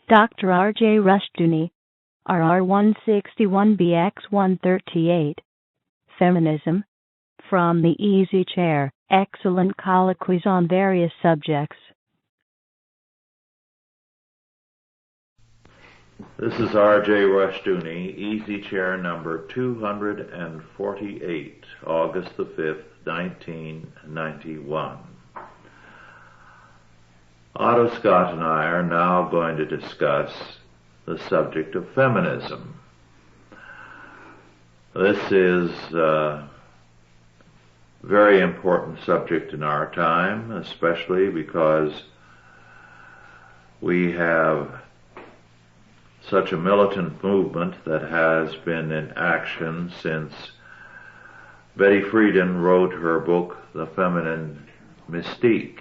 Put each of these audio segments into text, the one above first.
Dr. R.J. Rushdoony, RR161BX138. Feminism. From the Easy Chair, excellent colloquies on various subjects. This is R.J. Rushdoony, Easy Chair number 248, August the 5th, 1991. Otto Scott and I are now going to discuss the subject of feminism. This is a very important subject in our time, especially because we have such a militant movement that has been in action since Betty Friedan wrote her book, The Feminine Mystique.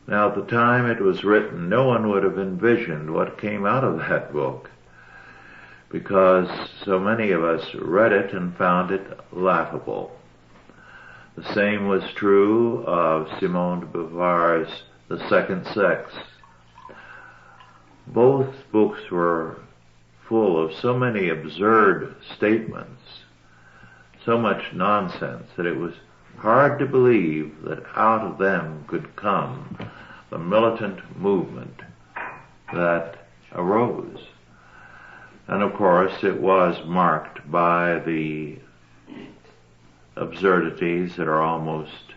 Now, at the time it was written, no one would have envisioned what came out of that book, because so many of us read it and found it laughable. The same was true of Simone de Beauvoir's The Second Sex. Both books were full of so many absurd statements, so much nonsense, that it was hard to believe that out of them could come the militant movement that arose. And of course it was marked by the absurdities that are almost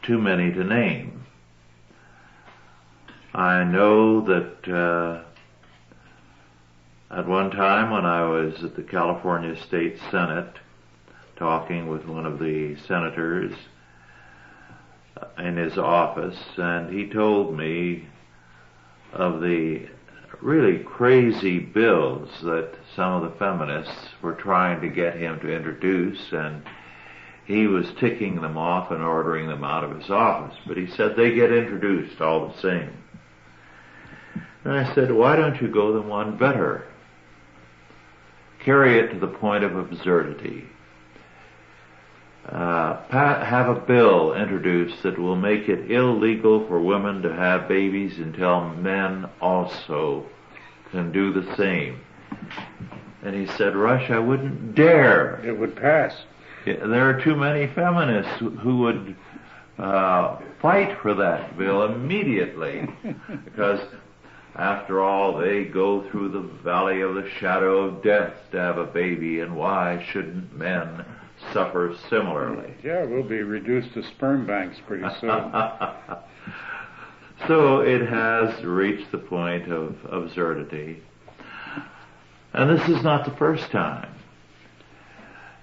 too many to name. I know that at one time when I was at the California State Senate talking with one of the senators in his office, and he told me of the really crazy bills that some of the feminists were trying to get him to introduce, and he was ticking them off and ordering them out of his office. But he said they get introduced all the same. And I said, why don't you go the one better? Carry it to the point of absurdity. Have a bill introduced that will make it illegal for women to have babies until men also can do the same. And he said, Rush, I wouldn't dare. It would pass. There are too many feminists who would fight for that bill immediately, because after all, they go through the valley of the shadow of death to have a baby, and why shouldn't men suffer similarly? Yeah, we'll be reduced to sperm banks pretty soon. So it has reached the point of absurdity. And this is not the first time.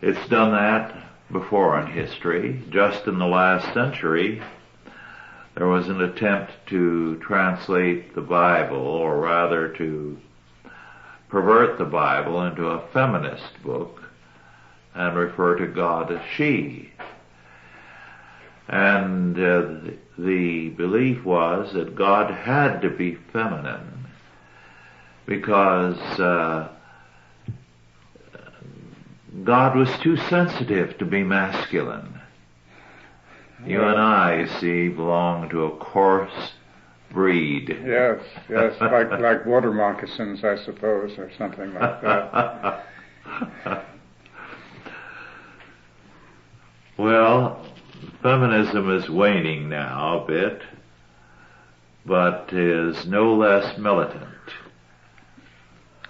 It's done that before in history. Just in the last century, there was an attempt to translate the Bible, or rather to pervert the Bible into a feminist book and refer to God as she. And the belief was that God had to be feminine because God was too sensitive to be masculine. You and I, you see, belong to a coarse breed. Yes, like water moccasins, I suppose, or something like that. Well, feminism is waning now a bit, but is no less militant.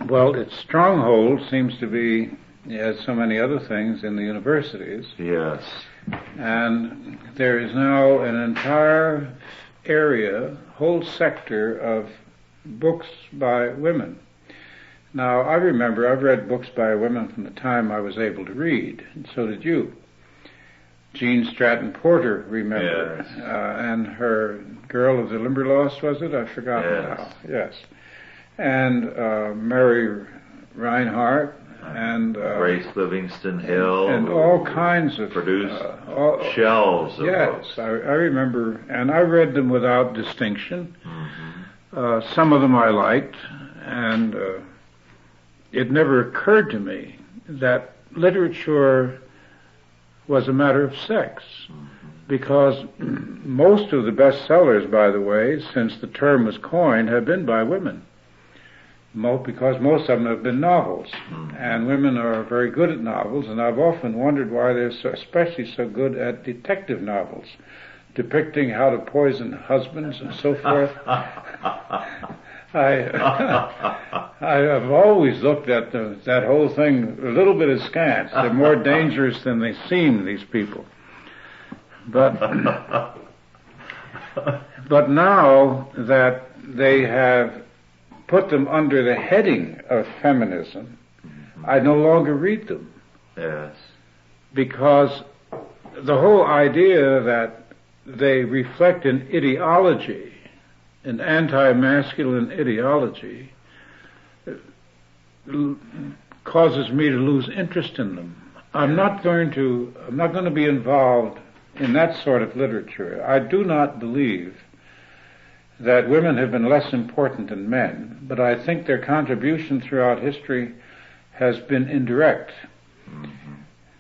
Well, its stronghold seems to be, as so many other things, in the universities. Yes. And there is now an entire area, whole sector of books by women. Now, I remember I've read books by women from the time I was able to read, and so did you. Jean Stratton Porter, remember, yes. And her Girl of the Limberlost, was it? I've forgotten now. Yes. And Mary Reinhardt, and Grace Livingston Hill, and all kinds of produced shelves of books. Yes, I remember, and I read them without distinction. Mm-hmm. Some of them I liked, and it never occurred to me that literature was a matter of sex. Mm-hmm. because most of the bestsellers, by the way, since the term was coined, have been by women. Because most of them have been novels, and women are very good at novels, and I've often wondered why they're especially so good at detective novels, depicting how to poison husbands and so forth. I have always looked at that whole thing a little bit askance. They're more dangerous than they seem, these people. But now that they have put them under the heading of feminism, I no longer read them. Yes. Because the whole idea that they reflect an ideology, an anti-masculine ideology, causes me to lose interest in them. I'm not going to be involved in that sort of literature. I do not believe that women have been less important than men, but I think their contribution throughout history has been indirect.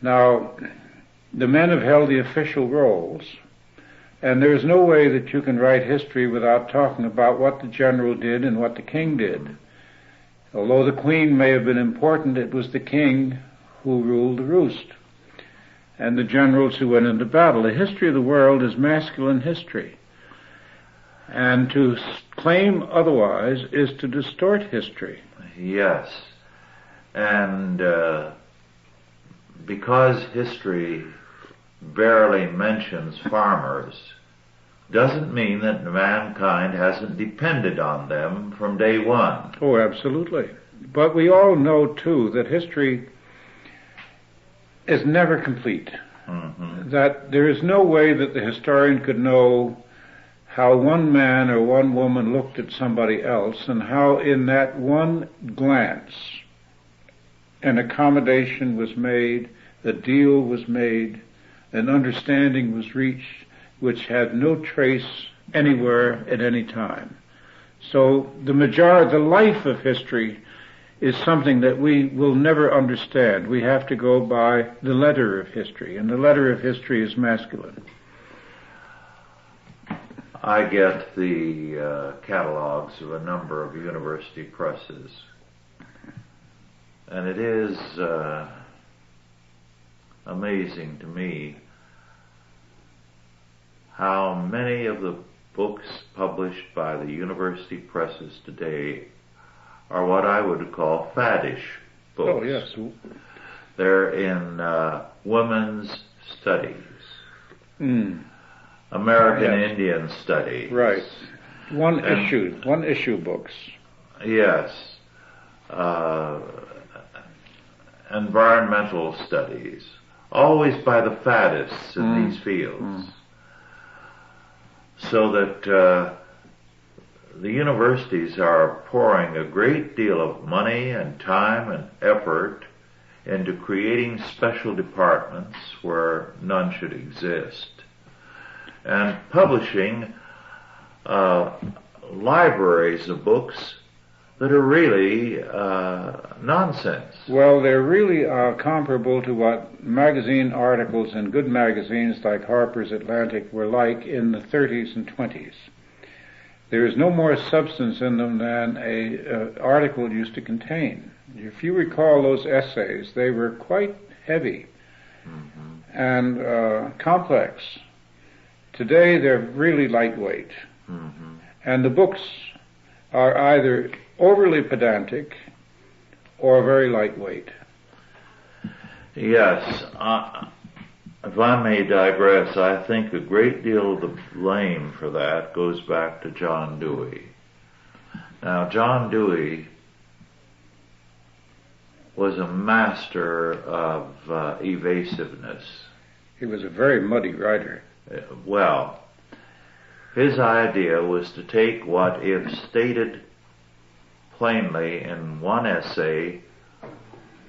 Now, the men have held the official roles, and there is no way that you can write history without talking about what the general did and what the king did. Although the queen may have been important, it was the king who ruled the roost, and the generals who went into battle. The history of the world is masculine history. And to claim otherwise is to distort history. Yes. And because history barely mentions farmers, doesn't mean that mankind hasn't depended on them from day one. Oh, absolutely. But we all know, too, that history is never complete. That there is no way that the historian could know how one man or one woman looked at somebody else, and how in that one glance an accommodation was made, a deal was made, an understanding was reached, which had no trace anywhere at any time. So the life of history is something that we will never understand. We have to go by the letter of history, and the letter of history is masculine. I get the catalogs of a number of university presses, and it is amazing to me how many of the books published by the university presses today are what I would call faddish books. Oh, yes. They're in women's studies. American Indian studies. Right. One issue books. Yes. Environmental studies. Always by the faddists in these fields. So that the universities are pouring a great deal of money and time and effort into creating special departments where none should exist, and publishing libraries of books that are really nonsense. Well, they're really comparable to what magazine articles in good magazines like Harper's Atlantic were like in the 30s and 20s. There is no more substance in them than an article used to contain. If you recall those essays, they were quite heavy and complex. Today they're really lightweight. And the books are either overly pedantic or very lightweight. Yes. If I may digress, I think a great deal of the blame for that goes back to John Dewey. Now, John Dewey was a master of evasiveness. He was a very muddy writer. Well, his idea was to take what, if stated plainly in one essay,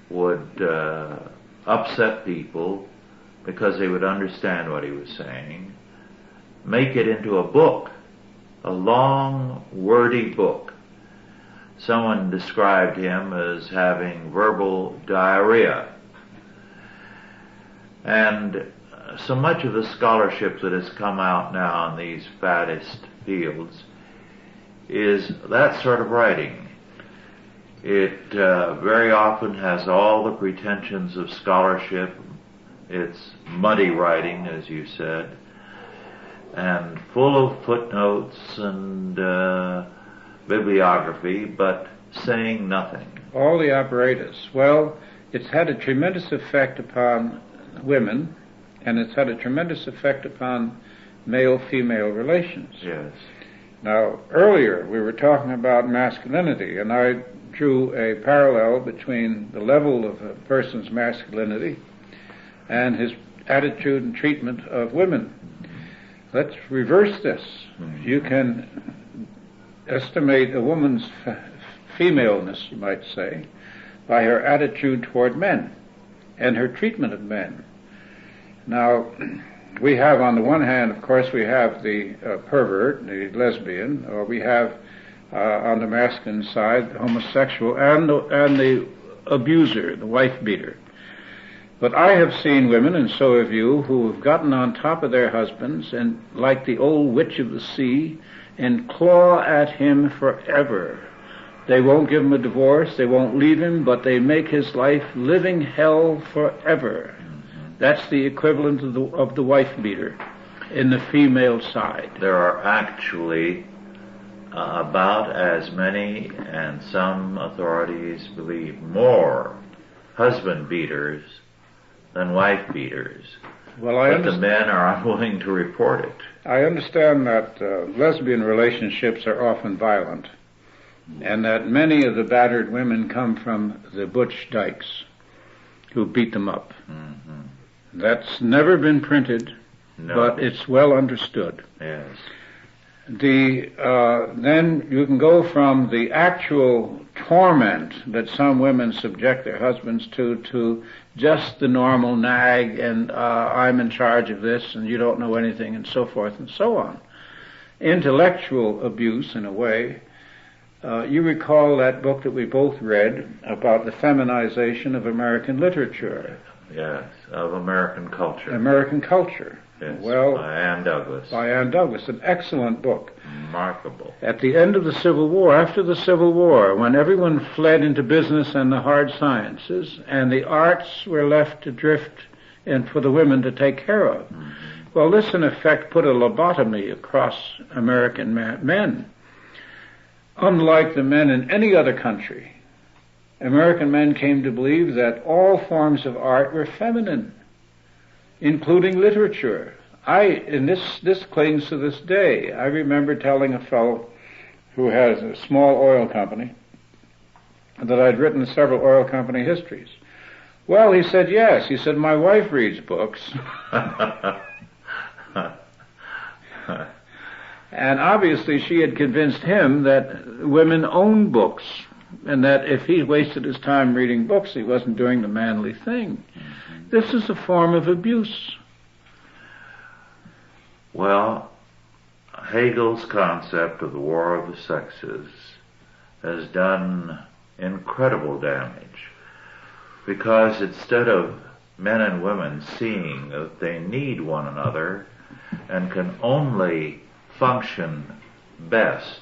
would upset people because they would understand what he was saying, make it into a book, a long, wordy book. Someone described him as having verbal diarrhea. And so much of the scholarship that has come out now in these faddist fields is that sort of writing. It very often has all the pretensions of scholarship. It's muddy writing, as you said, and full of footnotes and bibliography, but saying nothing. All the apparatus. Well, it's had a tremendous effect upon women, and it's had a tremendous effect upon male-female relations. Yes. Now, earlier we were talking about masculinity, and I drew a parallel between the level of a person's masculinity and his attitude and treatment of women. Let's reverse this. You can estimate a woman's femaleness, you might say, by her attitude toward men and her treatment of men. Now, we have, on the one hand, of course, we have the pervert, the lesbian, or we have, on the masculine side, the homosexual, and the abuser, the wife beater. But I have seen women, and so have you, who have gotten on top of their husbands and, like the old witch of the sea, and claw at him forever. They won't give him a divorce, they won't leave him, but they make his life living hell forever. That's the equivalent of the wife beater in the female side. There are actually about as many, and some authorities believe more, husband beaters than wife beaters. Well, but the men are unwilling to report it. I understand that lesbian relationships are often violent, and that many of the battered women come from the butch dykes who beat them up. Mm-hmm. That's never been printed, but it's well understood. Yes. Then you can go from the actual torment that some women subject their husbands to just the normal nag and I'm in charge of this and you don't know anything and so forth and so on. Intellectual abuse, in a way. You recall that book that we both read about the feminization of American literature. Yes, of American culture. American culture. Yes, well, by Ann Douglas. By Ann Douglas, an excellent book. Remarkable. At the end of the Civil War, after the Civil War, when everyone fled into business and the hard sciences, and the arts were left to drift and for the women to take care of. Mm-hmm. Well, this, in effect, put a lobotomy across American men. Unlike the men in any other country, American men came to believe that all forms of art were feminine, including literature. This clings to this day. I remember telling a fellow who has a small oil company that I'd written several oil company histories. Well, he said, yes. He said, my wife reads books. And obviously she had convinced him that women own books, and that if he wasted his time reading books, he wasn't doing the manly thing. Mm-hmm. This is a form of abuse. Well, Hegel's concept of the war of the sexes has done incredible damage, because instead of men and women seeing that they need one another and can only function best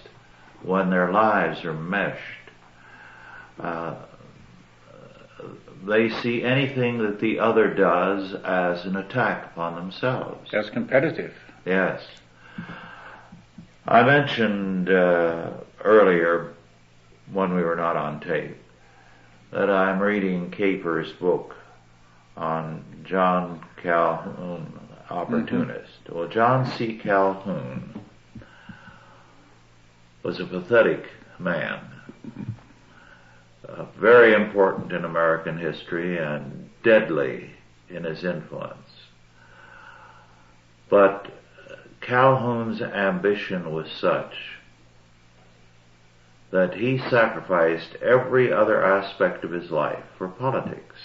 when their lives are meshed, they see anything that the other does as an attack upon themselves. As competitive. Yes. I mentioned earlier, when we were not on tape, that I'm reading Caper's book on John Calhoun, opportunist. Mm-hmm. Well, John C. Calhoun was a pathetic man, very important in American history and deadly in his influence. But Calhoun's ambition was such that he sacrificed every other aspect of his life for politics.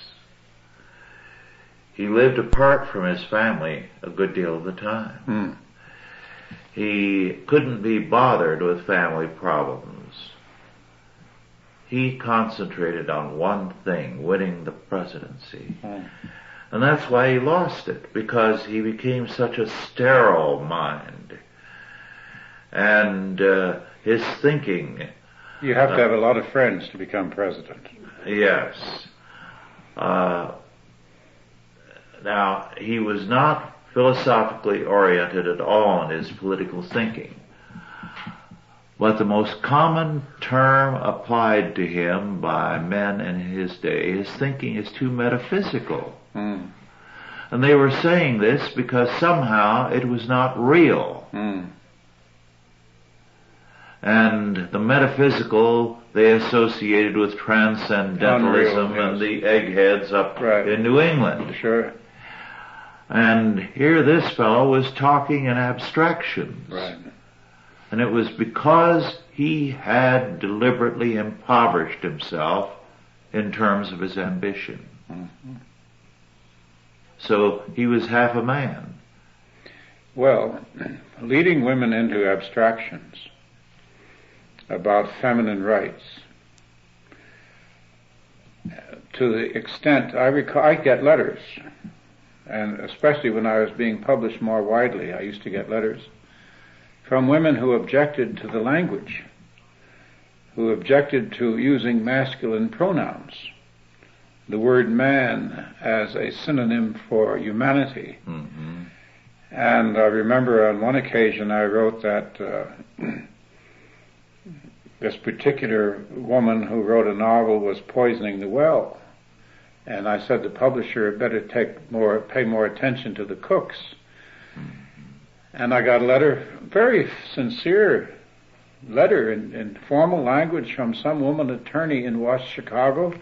He lived apart from his family a good deal of the time. He couldn't be bothered with family problems. He concentrated on one thing, winning the presidency. And that's why he lost it, because he became such a sterile mind. And his thinking... You have to have a lot of friends to become president. Yes. Now, he was not philosophically oriented at all in his political thinking. But the most common term applied to him by men in his day, his thinking is too metaphysical. Mm. And they were saying this because somehow it was not real. Mm. And the metaphysical they associated with transcendentalism. Unreal, and the eggheads up in New England. Sure. And here this fellow was talking in abstractions. Right. And it was because he had deliberately impoverished himself in terms of his ambition. Mm-hmm. So he was half a man. Well, leading women into abstractions about feminine rights, to the extent I get letters, and especially when I was being published more widely, I used to get letters from women who objected to the language, who objected to using masculine pronouns, the word man as a synonym for humanity. Mm-hmm. And I remember on one occasion I wrote that this particular woman who wrote a novel was poisoning the well. And I said the publisher had better pay more attention to the cooks. And I got a letter, very sincere letter in formal language from some woman attorney in West Chicago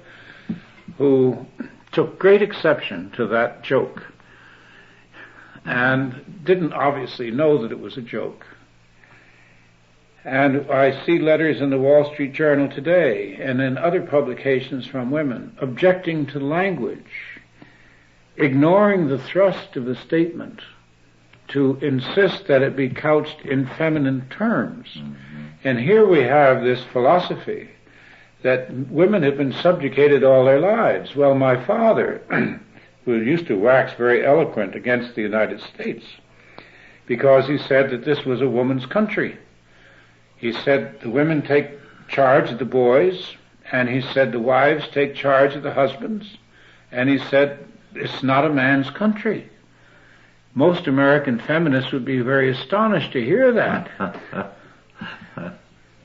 who took great exception to that joke and didn't obviously know that it was a joke. And I see letters in the Wall Street Journal today and in other publications from women objecting to language, ignoring the thrust of the statement, to insist that it be couched in feminine terms. Mm-hmm. And here we have this philosophy that women have been subjugated all their lives. Well, my father, who used to wax very eloquent against the United States, because he said that this was a woman's country. He said the women take charge of the boys, and he said the wives take charge of the husbands, and he said it's not a man's country. Most American feminists would be very astonished to hear that.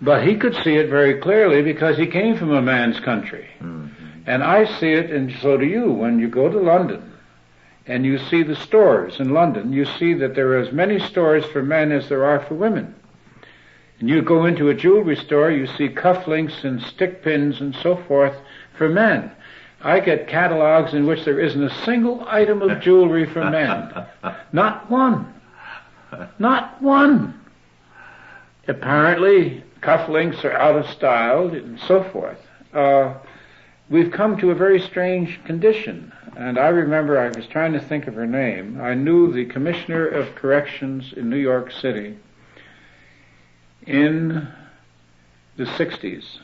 But he could see it very clearly because he came from a man's country. Mm-hmm. And I see it, and so do you. When you go to London and you see the stores in London, you see that there are as many stores for men as there are for women. And you go into a jewelry store, you see cufflinks and stick pins and so forth for men. I get catalogs in which there isn't a single item of jewelry for men. Not one. Not one. Apparently, cufflinks are out of style and so forth. We've come to a very strange condition. And I remember I was trying to think of her name. I knew the Commissioner of Corrections in New York City in the 60s.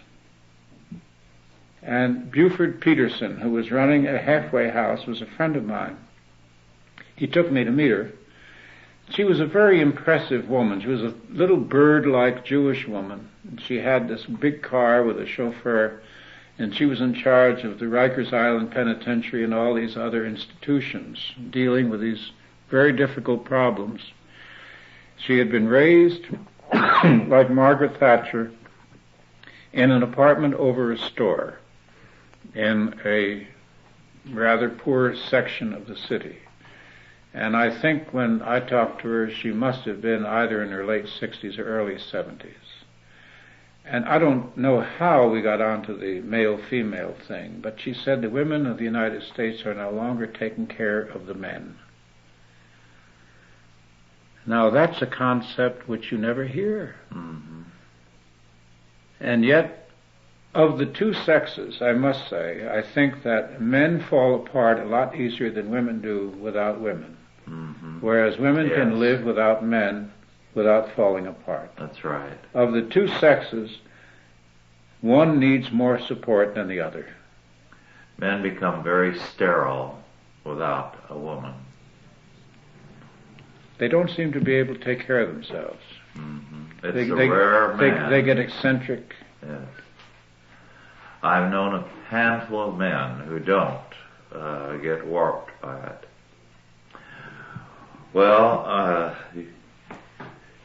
And Buford Peterson, who was running a halfway house, was a friend of mine. He took me to meet her. She was a very impressive woman. She was a little bird-like Jewish woman. She had this big car with a chauffeur, and she was in charge of the Rikers Island Penitentiary and all these other institutions dealing with these very difficult problems. She had been raised, like Margaret Thatcher, in an apartment over a store in a rather poor section of the city. And I think when I talked to her, she must have been either in her late 60s or early 70s. And I don't know how we got onto the male-female thing, but she said the women of the United States are no longer taking care of the men. Now that's a concept which you never hear. Mm-hmm. And yet, of the two sexes, I must say, I think that men fall apart a lot easier than women do without women. Mm-hmm. Whereas women can live without men without falling apart. That's right. Of the two sexes, one needs more support than the other. Men become very sterile without a woman. They don't seem to be able to take care of themselves. Mm-hmm. It's a rare man. They get eccentric. Yes. I've known a handful of men who don't get warped by it. Well,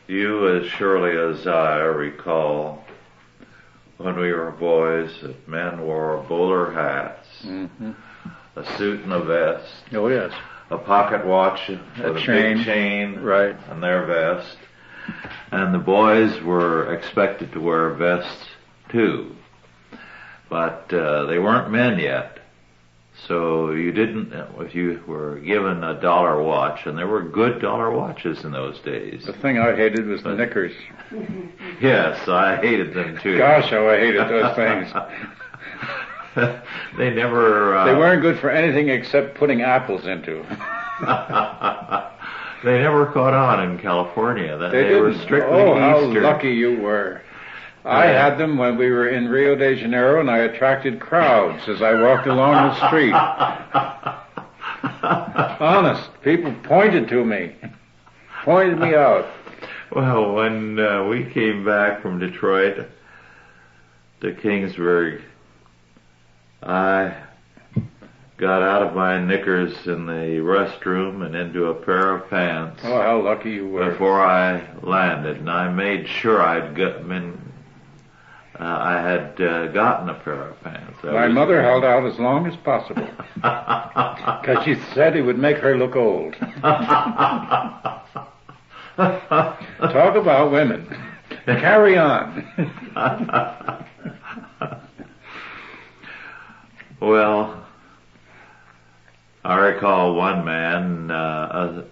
you as surely as I recall, when we were boys, that men wore bowler hats, a suit and a vest. Oh, yes. A pocket watch with a big chain right on their vest. And the boys were expected to wear vests too. But they weren't men yet. So you didn't, if you were given a dollar watch, and there were good dollar watches in those days. The thing I hated was the knickers. Yes, I hated them too. Gosh, how I hated those things. They never... they weren't good for anything except putting apples into. They never caught on in California. They were strictly Eastern. How lucky you were. I had them when we were in Rio de Janeiro, and I attracted crowds as I walked along the street. Honest, people pointed to me, pointed me out. Well, when we came back from Detroit to Kingsburg, I got out of my knickers in the restroom and into a pair of pants. Oh, how lucky you were. Before I landed, and I made sure I had gotten a pair of pants. My mother held out as long as possible, because she said it would make her look old. Talk about women. Carry on. Well, I recall one man, a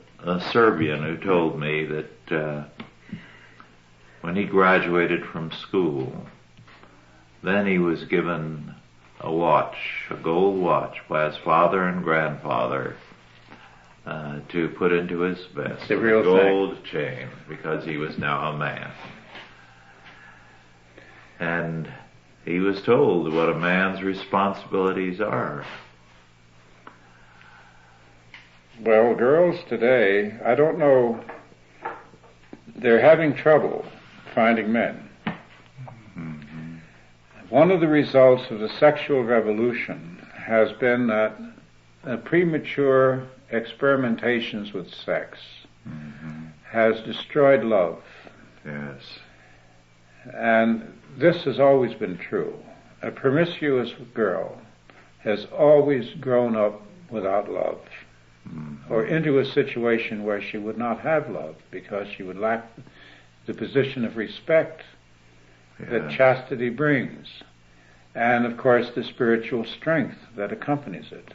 Serbian, who told me that when he graduated from school, then he was given a watch, a gold watch, by his father and grandfather to put into his vest. The real gold chain, because he was now a man. And he was told what a man's responsibilities are. Well, girls today, I don't know, they're having trouble finding men. Mm-hmm. One of the results of the sexual revolution has been that premature experimentations with sex has destroyed love. Yes. And this has always been true. A promiscuous girl has always grown up without love, or into a situation where she would not have love because she would lack the position of respect that chastity brings, and of course the spiritual strength that accompanies it.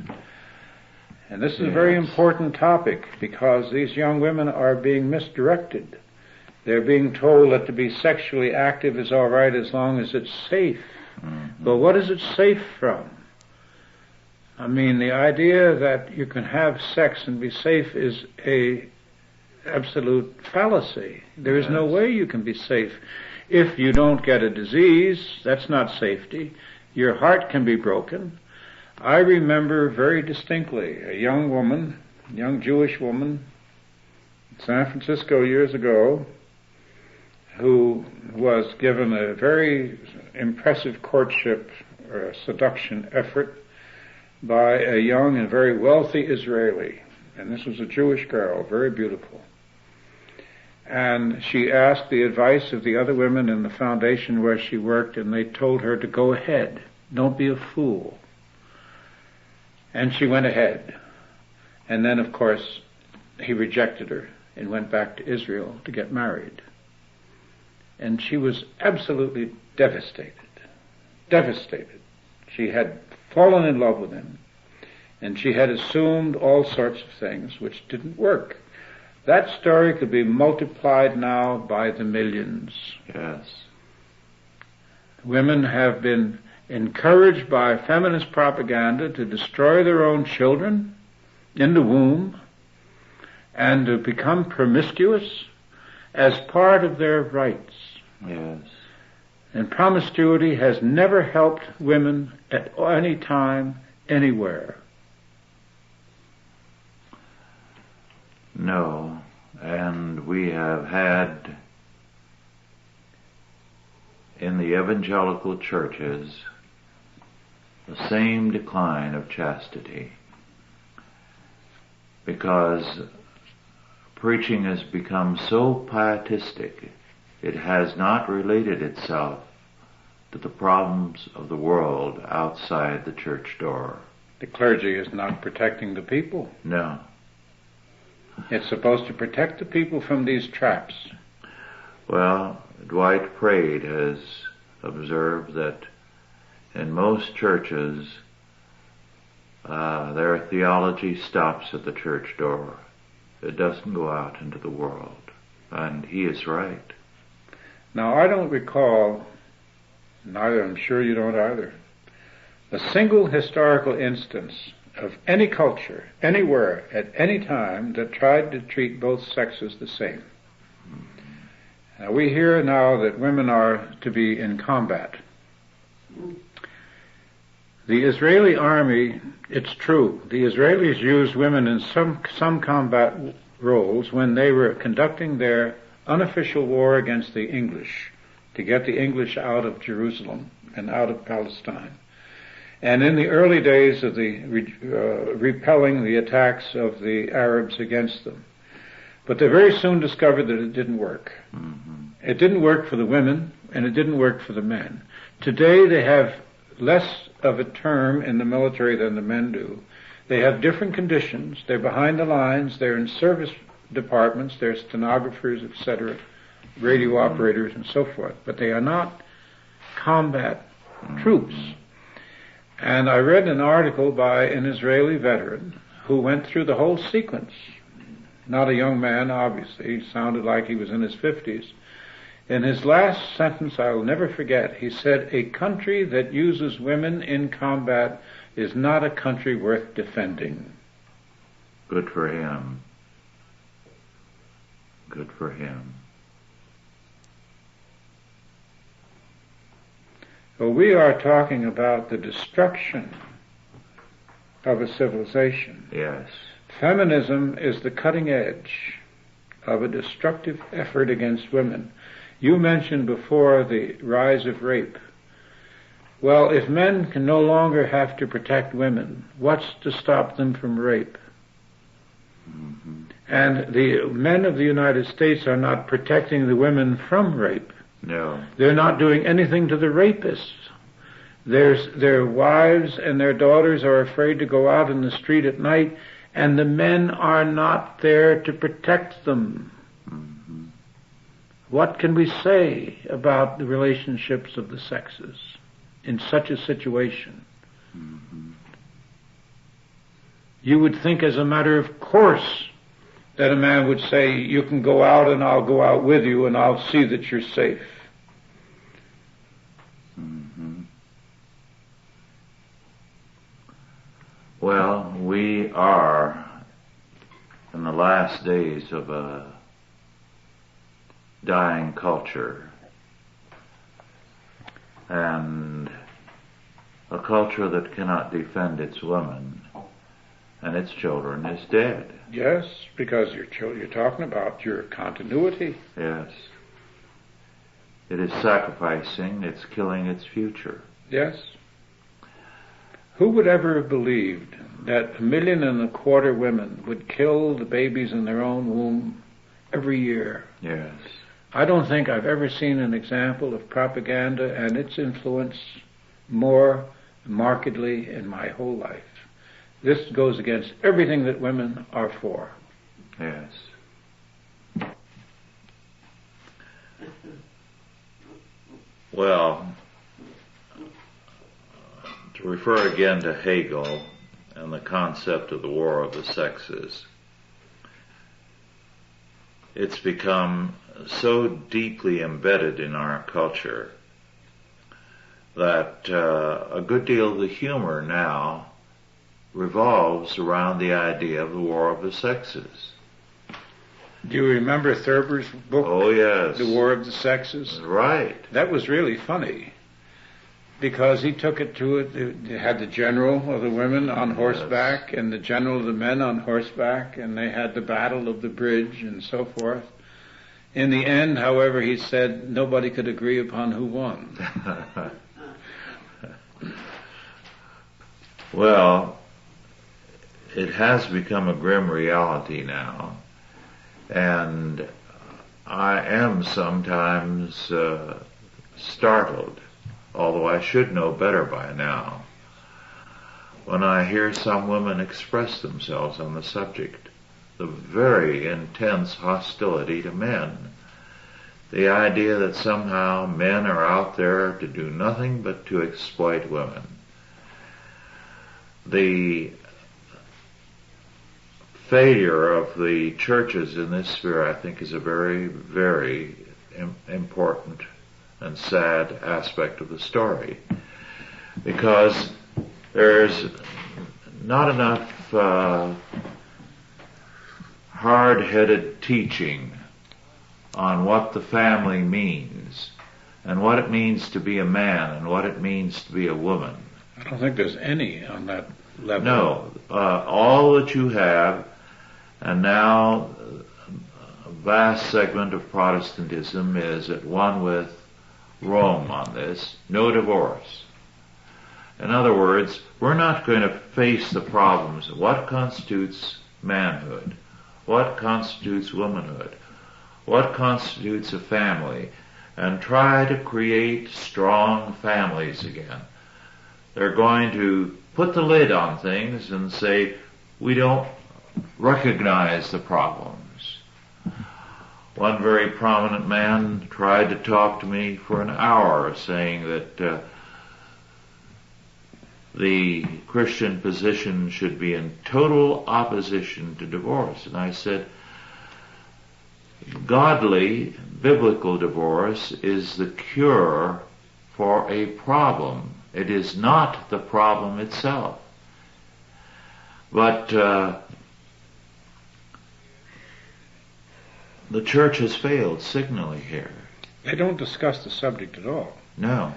And this is a very important topic, because these young women are being misdirected. They're being told that to be sexually active is all right as long as it's safe. But what is it safe from? I mean, the idea that you can have sex and be safe is a absolute fallacy. There is no way you can be safe. If you don't get a disease, that's not safety. Your heart can be broken. I remember very distinctly a young woman, young Jewish woman, in San Francisco years ago, who was given a very impressive courtship or seduction effort by a young and very wealthy Israeli. And this was a Jewish girl, very beautiful. And she asked the advice of the other women in the foundation where she worked, and they told her to go ahead. Don't be a fool. And she went ahead. And then, of course, he rejected her and went back to Israel to get married. And she was absolutely devastated. Devastated. She had fallen in love with him, and she had assumed all sorts of things which didn't work. That story could be multiplied now by the millions. Yes. Women have been encouraged by feminist propaganda to destroy their own children in the womb and to become promiscuous as part of their rights. Yes. And promiscuity has never helped women at any time, anywhere. No. And we have had in the evangelical churches the same decline of chastity, because preaching has become so pietistic, it has not related itself to the problems of the world outside the church door. The clergy is not protecting the people. No. It's supposed to protect the people from these traps. Well, Dwight Praed has observed that in most churches, their theology stops at the church door. It doesn't go out into the world. And he is right. Now, I don't recall, neither, I'm sure you don't either, a single historical instance of any culture, anywhere, at any time, that tried to treat both sexes the same. Now, we hear now that women are to be in combat. The Israeli army, it's true, the Israelis used women in some combat roles when they were conducting their unofficial war against the English, to get the English out of Jerusalem and out of Palestine. And in the early days of the repelling the attacks of the Arabs against them. But they very soon discovered that it didn't work. Mm-hmm. It didn't work for the women, and it didn't work for the men. Today they have less of a term in the military than the men do. They have different conditions. They're behind the lines. They're in service departments. They're stenographers, etc., radio operators, and so forth. But they are not combat troops. And I read an article by an Israeli veteran who went through the whole sequence. Not a young man, obviously. He sounded like he was in his 50s. In his last sentence, I will never forget, he said, "A country that uses women in combat is not a country worth defending." Good for him. Good for him. Well, we are talking about the destruction of a civilization. Yes. Feminism is the cutting edge of a destructive effort against women. You mentioned before the rise of rape. Well, if men can no longer have to protect women, what's to stop them from rape? Mm-hmm. And the men of the United States are not protecting the women from rape. No. They're not doing anything to the rapists. Their wives and their daughters are afraid to go out in the street at night, and the men are not there to protect them. Mm-hmm. What can we say about the relationships of the sexes in such a situation? Mm-hmm. You would think as a matter of course that a man would say, "You can go out and I'll go out with you and I'll see that you're safe." Mm-hmm. Well, we are in the last days of a dying culture, and a culture that cannot defend its women and its children is dead. Yes, because you're talking about your continuity. Yes. It is sacrificing, it's killing its future. Yes. Who would ever have believed that 1.25 million women would kill the babies in their own womb every year? Yes. I don't think I've ever seen an example of propaganda and its influence more markedly in my whole life. This goes against everything that women are for. Yes. Well, to refer again to Hegel and the concept of the war of the sexes, it's become so deeply embedded in our culture that a good deal of the humor now revolves around the idea of the war of the sexes. Do you remember Thurber's book? Oh, yes. The War of the Sexes? Right. That was really funny. because he took it to it. They had the general of the women on horseback and the general of the men on horseback, and they had the battle of the bridge and so forth. In the end, however, he said nobody could agree upon who won. Well, it has become a grim reality now, and I am sometimes startled, although I should know better by now, when I hear some women express themselves on the subject. The very intense hostility to men. The idea that somehow men are out there to do nothing but to exploit women. The failure of the churches in this sphere, I think, is a very, very important and sad aspect of the story. Because there's not enough hard-headed teaching on what the family means, and what it means to be a man, and what it means to be a woman. I don't think there's any on that level. No. All that you have, and now a vast segment of Protestantism is at one with Rome on this, no divorce. In other words, we're not going to face the problems of what constitutes manhood, what constitutes womanhood, what constitutes a family, and try to create strong families again. They're going to put the lid on things and say, we don't recognize the problems. One very prominent man tried to talk to me for an hour, saying that the Christian position should be in total opposition to divorce. And I said, godly, biblical divorce is the cure for a problem. It is not the problem itself. But the church has failed signally here. They don't discuss the subject at all. No.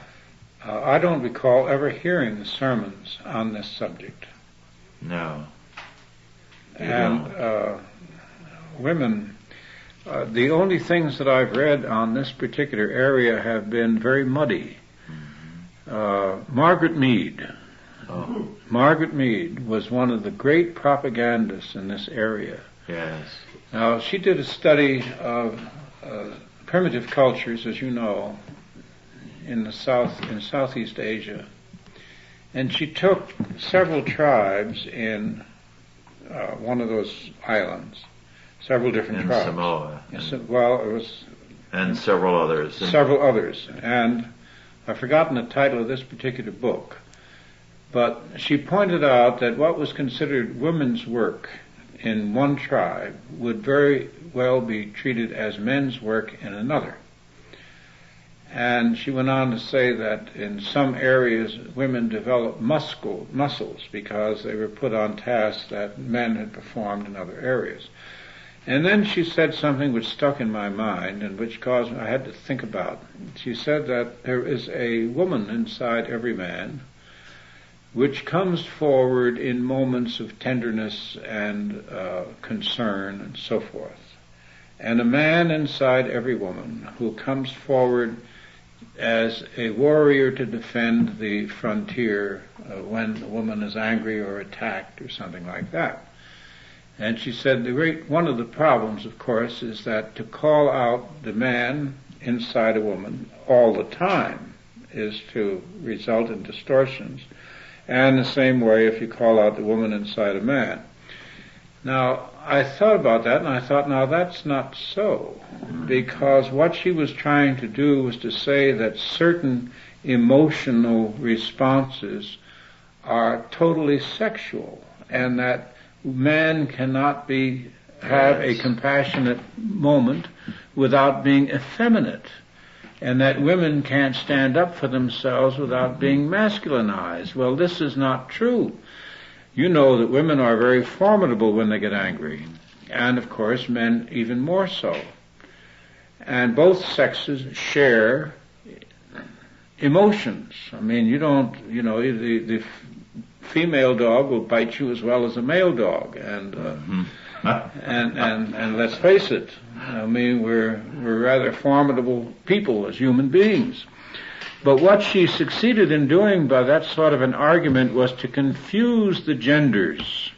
I don't recall ever hearing sermons on this subject. No. And women, the only things that I've read on this particular area have been very muddy. Margaret Mead. Oh. Margaret Mead was one of the great propagandists in this area. Yes. Now, she did a study of primitive cultures, as you know, in Southeast Asia, and she took several tribes in one of those islands, several different tribes. In Samoa. Well, it was... And several others. Several others. And I've forgotten the title of this particular book, but she pointed out that what was considered women's work in one tribe would very well be treated as men's work in another. And she went on to say that in some areas women developed muscles because they were put on tasks that men had performed in other areas. And then she said something which stuck in my mind and which caused I had to think about. She said that there is a woman inside every man which comes forward in moments of tenderness and concern and so forth. And a man inside every woman who comes forward as a warrior to defend the frontier when the woman is angry or attacked or something like that. And she said one of the problems, of course, is that to call out the man inside a woman all the time is to result in distortions. And the same way if you call out the woman inside a man. Now, I thought about that, and I thought, now that's not so, because what she was trying to do was to say that certain emotional responses are totally sexual, and that man cannot have a compassionate moment without being effeminate, and that women can't stand up for themselves without being masculinized. Well, this is not true. You know that women are very formidable when they get angry, and of course men even more so. And both sexes share emotions. I mean, the female dog will bite you as well as a male dog, and and let's face it, I mean, we're rather formidable people as human beings. But what she succeeded in doing by that sort of an argument was to confuse the genders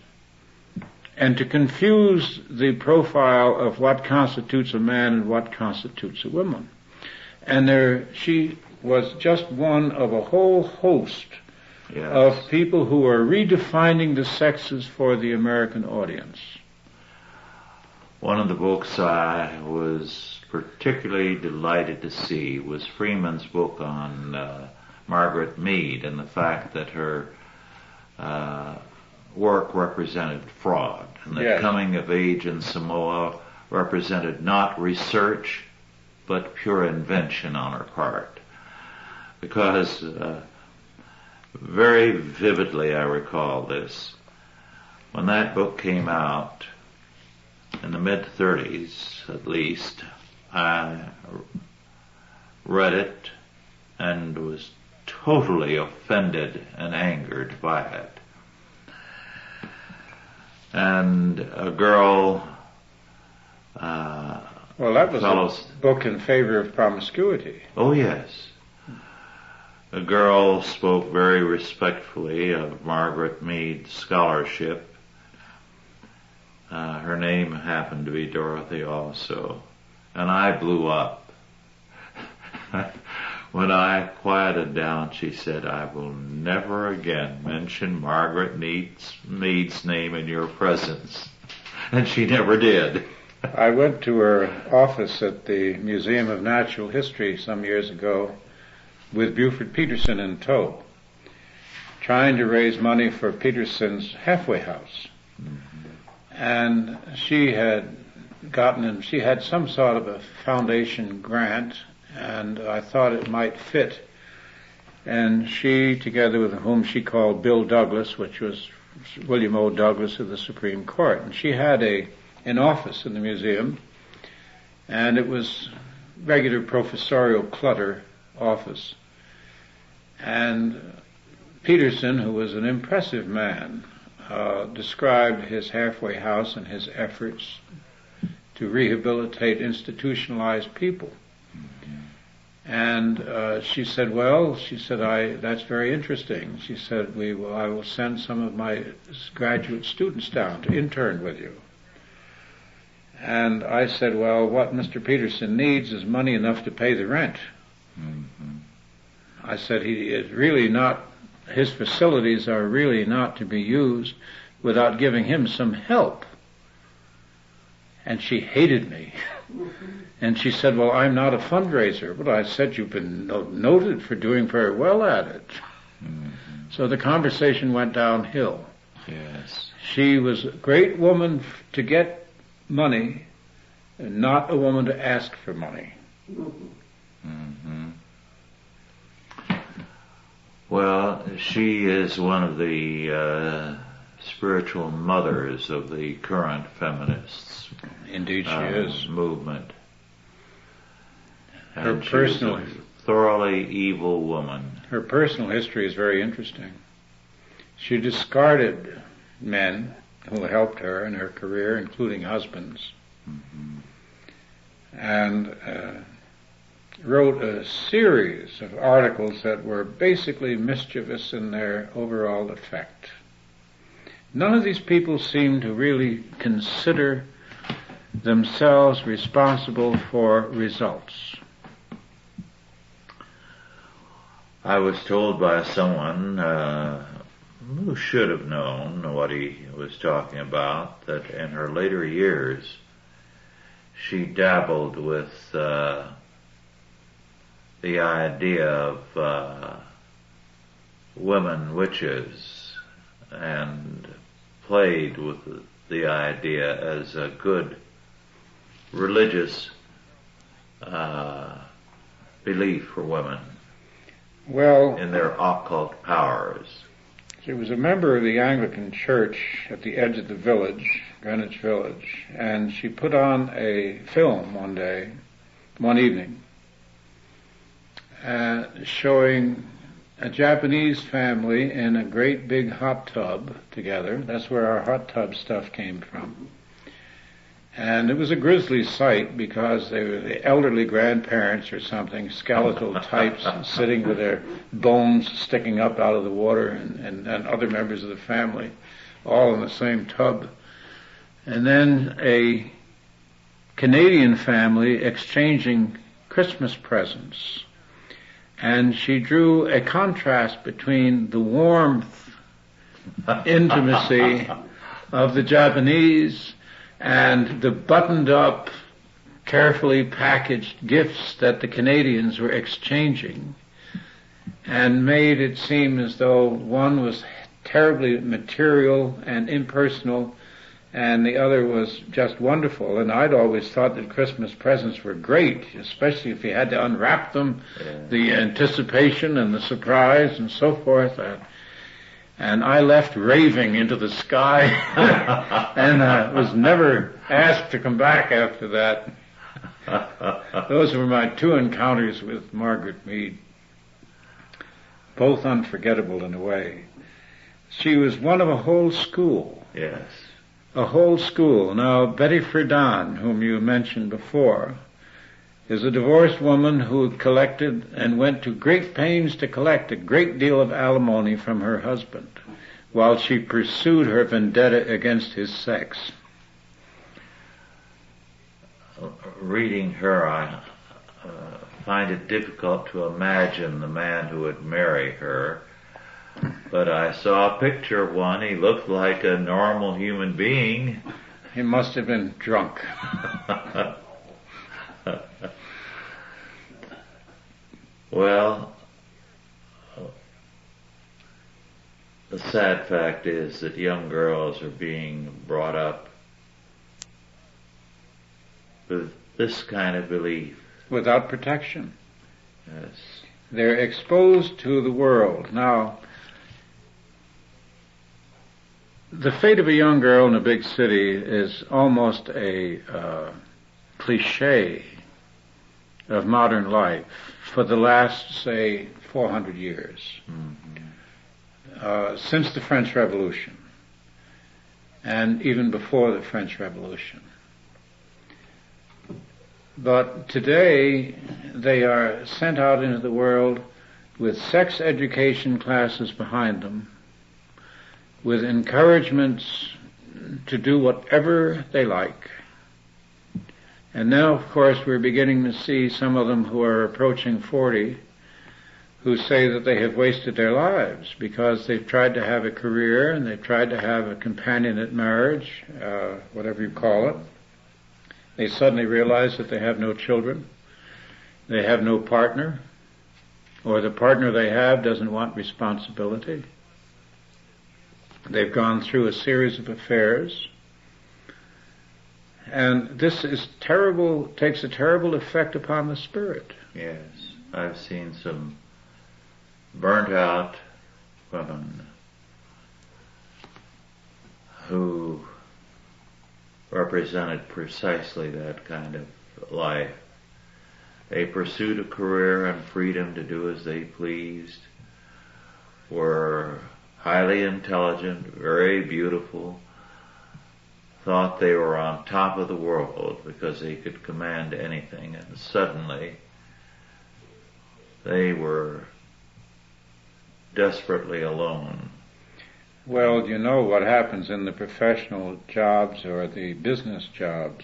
and to confuse the profile of what constitutes a man and what constitutes a woman. And she was just one of a whole host of people who are redefining the sexes for the American audience. One of the books I was particularly delighted to see was Freeman's book on Margaret Mead and the fact that her work represented fraud, and that coming of age in Samoa represented not research but pure invention on her part. Because very vividly I recall this. When that book came out, in the mid-30s at least, I read it and was totally offended and angered by it. And a girl... well, that was a book in favor of promiscuity. Oh, yes. A girl spoke very respectfully of Margaret Mead's scholarship. Her name happened to be Dorothy also. And I blew up. When I quieted down, she said, "I will never again mention Margaret Mead's name in your presence." And she never did. I went to her office at the Museum of Natural History some years ago with Buford Peterson in tow, trying to raise money for Peterson's halfway house. And she had some sort of a foundation grant, and I thought it might fit. And she, together with whom she called Bill Douglas, which was William O. Douglas of the Supreme Court, and she had an office in the museum, and it was regular professorial clutter office. And Peterson, who was an impressive man, described his halfway house and his efforts to rehabilitate institutionalized people. And she said, that's very interesting. She said, I will send some of my graduate students down to intern with you. And I said, well, what Mr. Peterson needs is money enough to pay the rent. I said, his facilities are really not to be used without giving him some help. And she hated me. And she said, well, I'm not a fundraiser. But I said, you've been noted for doing very well at it. So the conversation went downhill. Yes. She was a great woman to get money, and not a woman to ask for money. Well, she is one of the spiritual mothers of the current feminists. Indeed, she is. Movement. Her and personal, she was a thoroughly evil woman. Her personal history is very interesting. She discarded men who helped her in her career, including husbands, and wrote a series of articles that were basically mischievous in their overall effect. None of these people seem to really consider themselves responsible for results. I was told by someone who should have known what he was talking about that in her later years she dabbled with the idea of women witches and played with the idea as a good religious belief for women in their occult powers. She was a member of the Anglican Church at the edge of the village, Greenwich Village, and she put on a film one evening, showing a Japanese family in a great big hot tub together. That's where our hot tub stuff came from. And it was a grisly sight because they were the elderly grandparents or something, skeletal types sitting with their bones sticking up out of the water, and other members of the family all in the same tub. And then a Canadian family exchanging Christmas presents. And she drew a contrast between the warmth, intimacy of the Japanese and the buttoned-up, carefully packaged gifts that the Canadians were exchanging, and made it seem as though one was terribly material and impersonal, and the other was just wonderful. And I'd always thought that Christmas presents were great, especially if you had to unwrap them, the anticipation and the surprise and so forth. And I left raving into the sky and was never asked to come back after that. Those were my two encounters with Margaret Mead, both unforgettable in a way. She was one of a whole school. Yes. A whole school. Now, Betty Friedan, whom you mentioned before, is a divorced woman who collected and went to great pains to collect a great deal of alimony from her husband while she pursued her vendetta against his sex. Reading her, I find it difficult to imagine the man who would marry her, but I saw a picture of one. He looked like a normal human being. He must have been drunk. Well, the sad fact is that young girls are being brought up with this kind of belief. Without protection. Yes. They're exposed to the world. Now, the fate of a young girl in a big city is almost a cliche of modern life for the last, say, 400 years, since the French Revolution, and even before the French Revolution. But today, they are sent out into the world with sex education classes behind them, with encouragements to do whatever they like. And now, of course, we're beginning to see some of them who are approaching 40 who say that they have wasted their lives because they've tried to have a career and they've tried to have a companionate marriage, whatever you call it. They suddenly realize that they have no children, they have no partner, or the partner they have doesn't want responsibility. They've gone through a series of affairs, and this is terrible, takes a terrible effect upon the spirit. Yes, I've seen some burnt out women who represented precisely that kind of life. They pursued a career and freedom to do as they pleased, were highly intelligent, very beautiful, thought they were on top of the world because they could command anything, and suddenly they were desperately alone. Well, you know what happens in the professional jobs or the business jobs.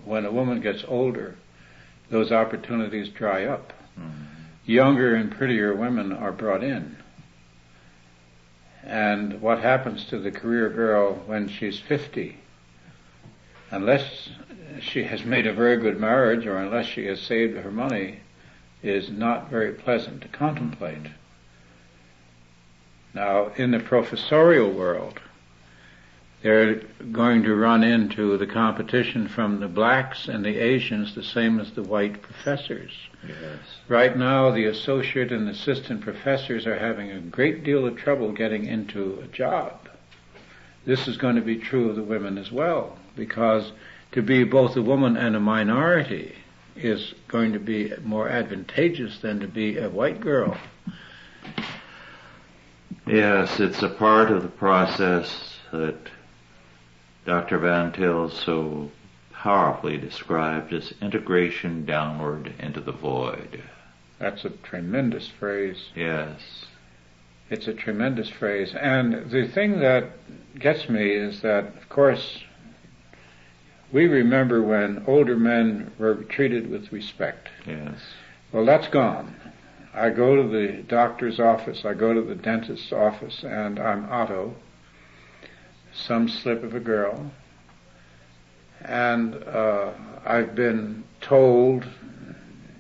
When a woman gets older, those opportunities dry up. Younger and prettier women are brought in. And what happens to the career girl when she's 50? Unless she has made a very good marriage or unless she has saved her money, is not very pleasant to contemplate. Now, in the professorial world, they're going to run into the competition from the blacks and the Asians the same as the white professors. Yes. Right now, the associate and assistant professors are having a great deal of trouble getting into a job. This is going to be true of the women as well, because to be both a woman and a minority is going to be more advantageous than to be a white girl. Yes, it's a part of the process that Dr. Van Til so powerfully described as integration downward into the void. That's a tremendous phrase. Yes. It's a tremendous phrase. And the thing that gets me is that, of course, we remember when older men were treated with respect. Yes. Well, that's gone. I go to the doctor's office, I go to the dentist's office, and I'm Otto, some slip of a girl. And I've been told,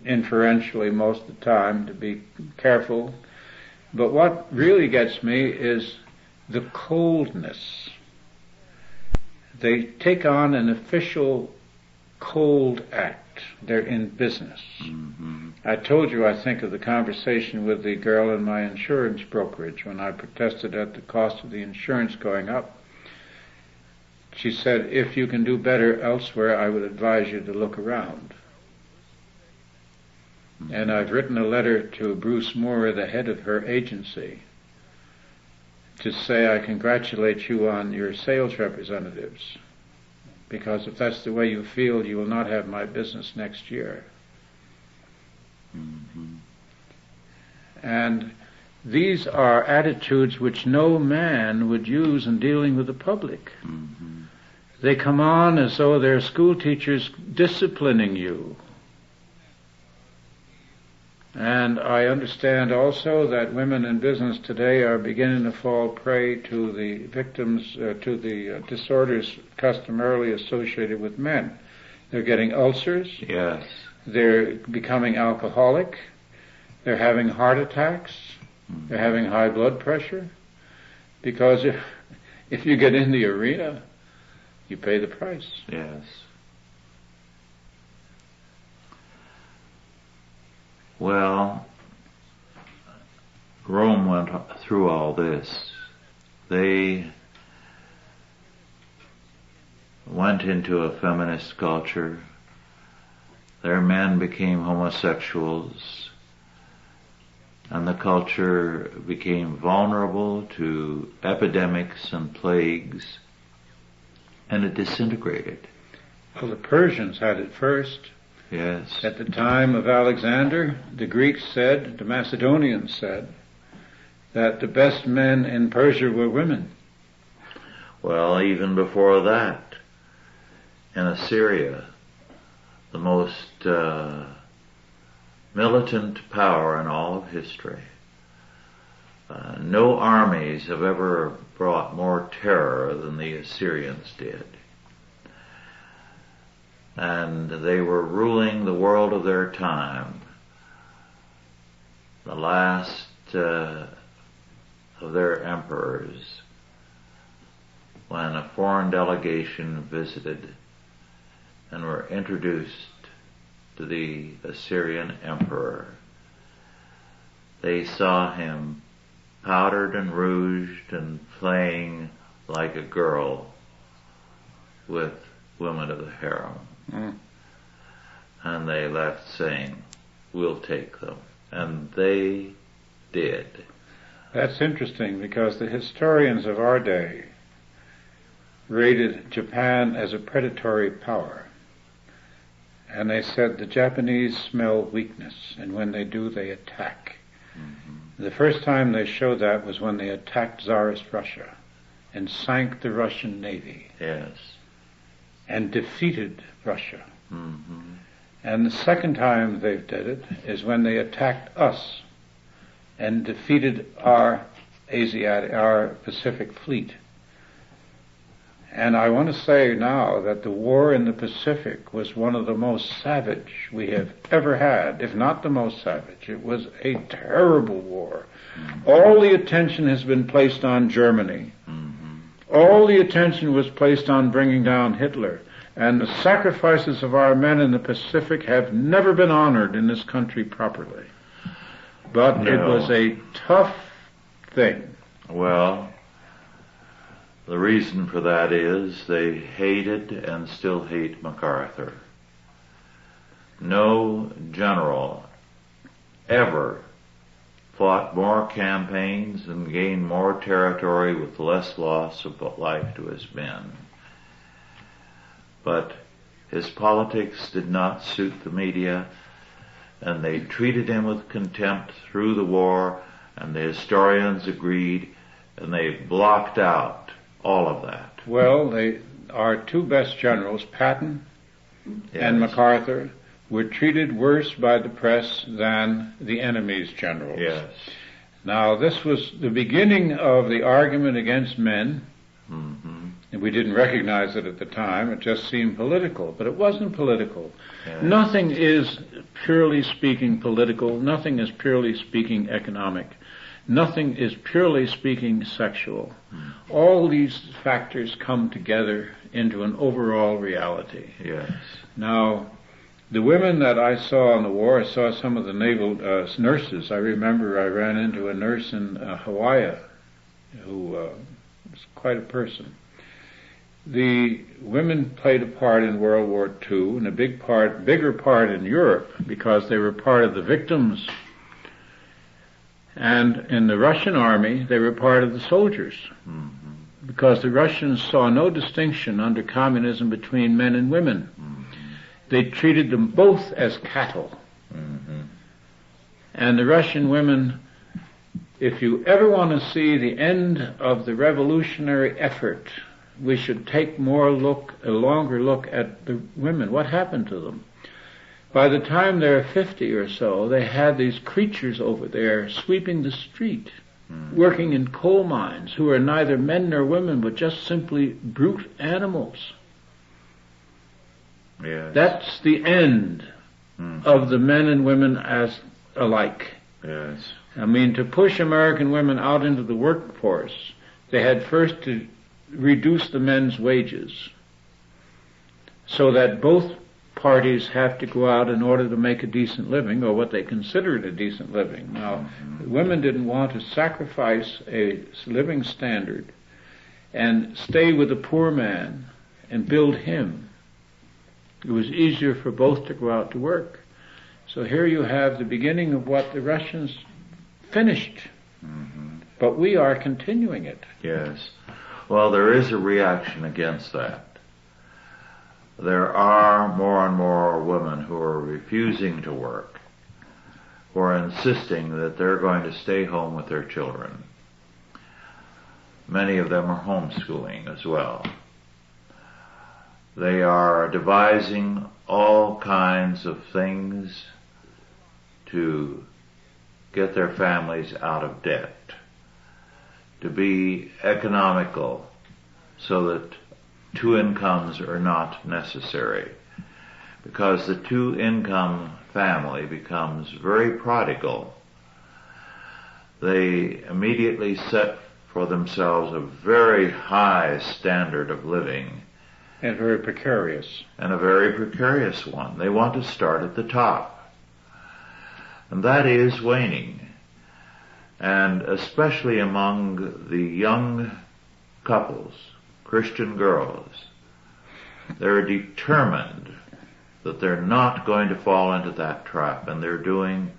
inferentially most of the time, to be careful. But what really gets me is the coldness. They take on an official cold act. They're in business. Mm-hmm. I told you, I think, of the conversation with the girl in my insurance brokerage when I protested at the cost of the insurance going up. She said, if you can do better elsewhere, I would advise you to look around. Mm-hmm. And I've written a letter to Bruce Moore, the head of her agency, to say I congratulate you on your sales representatives, because if that's the way you feel, you will not have my business next year. Mm-hmm. And these are attitudes which no man would use in dealing with the public. Mm-hmm. They come on as though they're school teachers disciplining you. And I understand also that women in business today are beginning to fall prey to the victims, to the disorders customarily associated with men. They're getting ulcers. Yes. They're becoming alcoholic. They're having heart attacks. Mm-hmm. They're having high blood pressure. Because if you get in the arena, you pay the price. Yes. Well, Rome went through all this. They went into a feminist culture. Their men became homosexuals, and the culture became vulnerable to epidemics and plagues, and it disintegrated. Well, the Persians had it first. Yes. At the time of Alexander, the Greeks said, the Macedonians said, that the best men in Persia were women. Well, even before that, in Assyria, the most militant power in all of history, no armies have ever brought more terror than the Assyrians did. And they were ruling the world of their time. The last of their emperors, when a foreign delegation visited and were introduced to the Assyrian emperor, they saw him powdered and rouged and playing like a girl with women of the harem. Mm. And they left saying, we'll take them. And they did. That's interesting, because the historians of our day rated Japan as a predatory power. And they said the Japanese smell weakness, and when they do, they attack. Mm-hmm. The first time they showed that was when they attacked Tsarist Russia and sank the Russian Navy. Yes. And defeated Russia. Mm-hmm. And the second time they did it is when they attacked us and defeated our Pacific fleet. And I want to say now that the war in the Pacific was one of the most savage we have ever had, if not the most savage. It was a terrible war. Mm-hmm. All the attention has been placed on Germany. Mm-hmm. All the attention was placed on bringing down Hitler. And the sacrifices of our men in the Pacific have never been honored in this country properly. But no. It was a tough thing. Well, the reason for that is they hated and still hate MacArthur. no general ever fought more campaigns and gained more territory with less loss of life to his men. But his politics did not suit the media, and they treated him with contempt through the war, and the historians agreed, and they blocked out all of that. Well, our two best generals, Patton and MacArthur, were treated worse by the press than the enemy's generals. Yes. Now, this was the beginning of the argument against men. Mm-hmm. And we didn't recognize it at the time. It just seemed political. But it wasn't political. Yes. Nothing is purely speaking political. Nothing is purely speaking economic. Nothing is purely speaking sexual. All these factors come together into an overall reality. Yes. Now, the women that I saw in the war, I saw some of the naval nurses. I remember I ran into a nurse in Hawaii who was quite a person. The women played a part in World War II, and a bigger part in Europe, because they were part of the victims. And in the Russian army, they were part of the soldiers, because the Russians saw no distinction under communism between men and women. They treated them both as cattle. And the Russian women, if you ever want to see the end of the revolutionary effort, we should take a longer look at the women. What happened to them? By the time they're 50 or so, they had these creatures over there sweeping the street, working in coal mines, who are neither men nor women, but just simply brute animals. Yes. That's the end of the men and women as alike. Yes. I mean, to push American women out into the workforce, they had first to reduce the men's wages so that both parties have to go out in order to make a decent living, or what they considered a decent living. Now, women didn't want to sacrifice a living standard and stay with the poor man and build him. It was easier for both to go out to work. So here you have the beginning of what the Russians finished. But we are continuing it. Yes. Well, there is a reaction against that. There are more and more women who are refusing to work, who are insisting that they're going to stay home with their children. Many of them are homeschooling as well. They are devising all kinds of things to get their families out of debt, to be economical so that two incomes are not necessary, because the two-income family becomes very prodigal. They immediately set for themselves a very high standard of living. And very precarious. And a very precarious one. They want to start at the top. And that is waning. And especially among the young couples, Christian girls, they're determined that they're not going to fall into that trap, and they're doing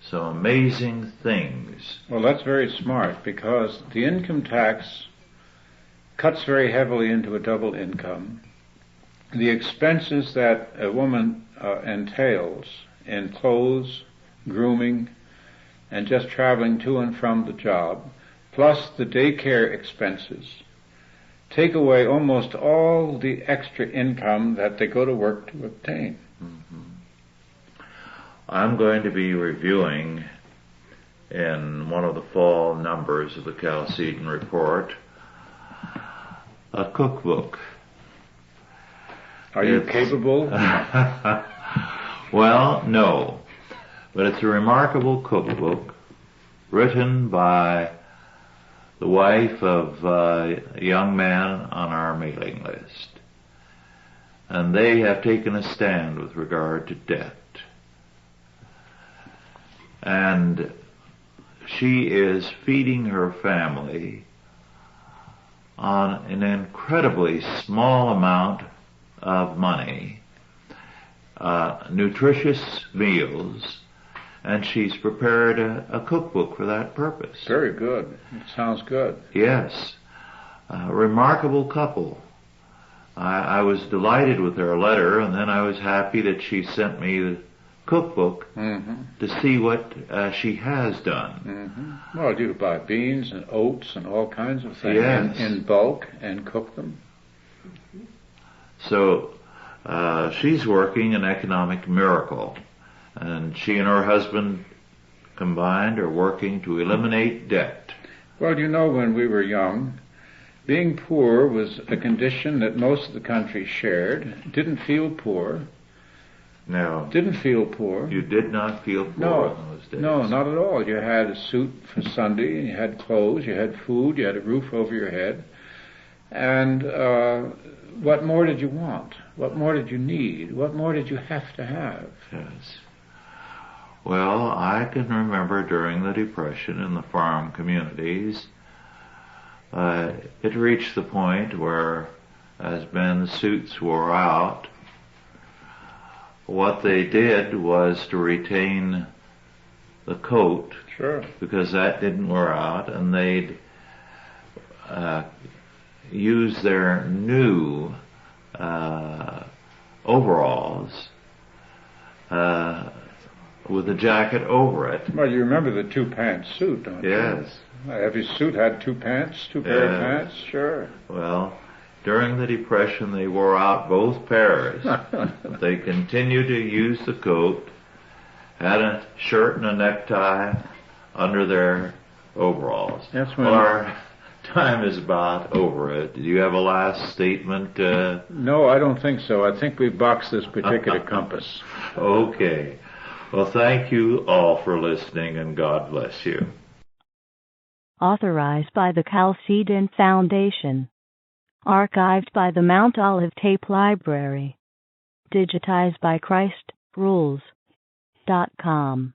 some amazing things. Well, that's very smart, because the income tax cuts very heavily into a double income. The expenses that a woman entails in clothes, grooming, and just traveling to and from the job, plus the daycare expenses, take away almost all the extra income that they go to work to obtain. I'm going to be reviewing in one of the fall numbers of the Chalcedon Report a cookbook. Are you capable? Well, no. But it's a remarkable cookbook written by the wife of a young man on our mailing list. And they have taken a stand with regard to debt. And she is feeding her family on an incredibly small amount of money, nutritious meals, and she's prepared a cookbook for that purpose. Very good. It sounds good. Yes. Remarkable couple. I was delighted with her letter, and then I was happy that she sent me the cookbook to see what she has done. Well, you buy beans and oats and all kinds of things in bulk and cook them. So she's working an economic miracle, and she and her husband combined are working to eliminate debt. Well, you know, when we were young, being poor was a condition that most of the country shared. Didn't feel poor. No. Didn't feel poor. You did not feel poor in those days. No, not at all. You had a suit for Sunday, you had clothes, you had food, you had a roof over your head. And what more did you want? What more did you need? What more did you have to have? Yes. Well, I can remember during the Depression in the farm communities, it reached the point where, as men's suits wore out, what they did was to retain the coat, because that didn't wear out, and they'd use their new overalls with a jacket over it. Well, you remember the two-pants suit, don't you? Yes. Every suit had two pants, two pair of pants, sure. Well, during the Depression, they wore out both pairs. They continued to use the coat, had a shirt and a necktie under their overalls. That's when our time is about over. Do you have a last statement? No, I don't think so. I think we've boxed this particular compass. Okay. Well, thank you all for listening, and God bless you. Authorized by the Chalcedon Foundation. Archived by the Mount Olive Tape Library. Digitized by ChristRules.com.